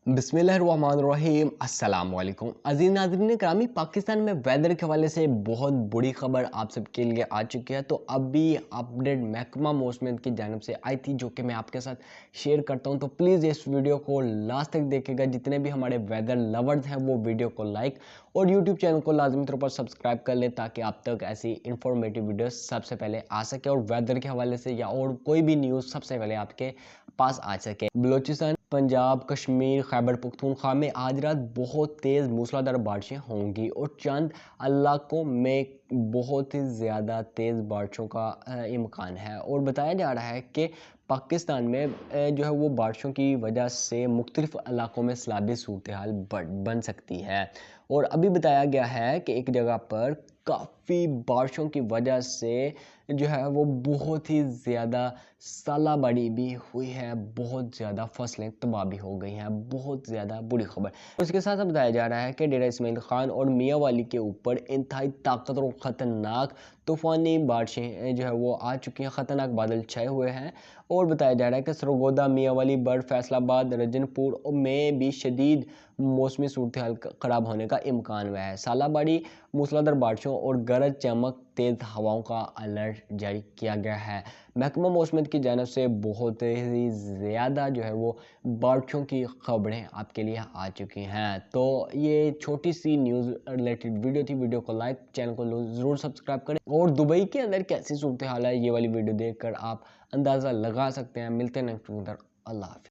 बिस्मिल्लाहिर्रहमानिर्रहीम अस्सलाम वालेकुम अज़ीज़ नाज़रीन करामी। पाकिस्तान में वेदर के हवाले से बहुत बुरी खबर आप सबके लिए आ चुकी है। तो अभी अपडेट महकमा मौसमियत की जानिब से आई थी, जो कि मैं आपके साथ शेयर करता हूं। तो प्लीज़ इस वीडियो को लास्ट तक देखिएगा। जितने भी हमारे वेदर लवर्स हैं वो वीडियो को लाइक और यूट्यूब चैनल को लाजमी तौर पर सब्सक्राइब कर लें, ताकि आप तक ऐसी इंफॉर्मेटिव वीडियो सबसे पहले आ सके और वेदर के हवाले से या और कोई भी न्यूज़ सबसे पहले आपके पास आ सके। बलूचिस्तान, पंजाब, कश्मीर, खैबर पख्तूनख्वा में आज रात बहुत तेज़ मूसलाधार बारिशें होंगी और चंद इलाकों में बहुत ही ज़्यादा तेज़ बारिशों का इम्कान है। और बताया जा रहा है कि पाकिस्तान में जो है वो बारिशों की वजह से मुख्तलिफ इलाकों में सैलाबी सूरत हाल बन सकती है। और अभी बताया गया है कि एक जगह पर काफ़ी बारिशों की वजह से जो है वो बहुत ही ज़्यादा सालाबाड़ी भी हुई है, बहुत ज़्यादा फसलें तबाह भी हो गई हैं। बहुत ज़्यादा बुरी खबर। उसके साथ साथ बताया जा रहा है कि डेरा इस्माइल खान और मियाँ वाली के ऊपर इंतहाई ताकतवर और ख़तरनाक तूफ़ानी बारिशें जो है वो आ चुकी हैं। ख़तरनाक बादल छाए हुए हैं। और बताया जा रहा है कि सरगोदा, मियाँ वाली, बर्ड, फैसलाबाद, रजनपुर में भी शदीद मौसमी सूरत हाल ख़राब होने का इम्कान हुआ है। सालाबाड़ी, मूसलाधार बारिशों और गरज चमक तेज़ हवाओं का अलर्ट जारी किया गया है। महकमा मौसमियत की जानिब से बहुत ही ज़्यादा जो है वो बारिशों की खबरें आपके लिए आ चुकी हैं। तो ये छोटी सी न्यूज़ रिलेटेड वीडियो थी। वीडियो को लाइक, चैनल को ज़रूर सब्सक्राइब करें। और दुबई के अंदर कैसी सूरत हाल है, ये वाली वीडियो देखकर आप अंदाज़ा लगा सकते हैं। मिलते हैं नेक्स्ट वीडियो। अल्लाह हाफ़िज़।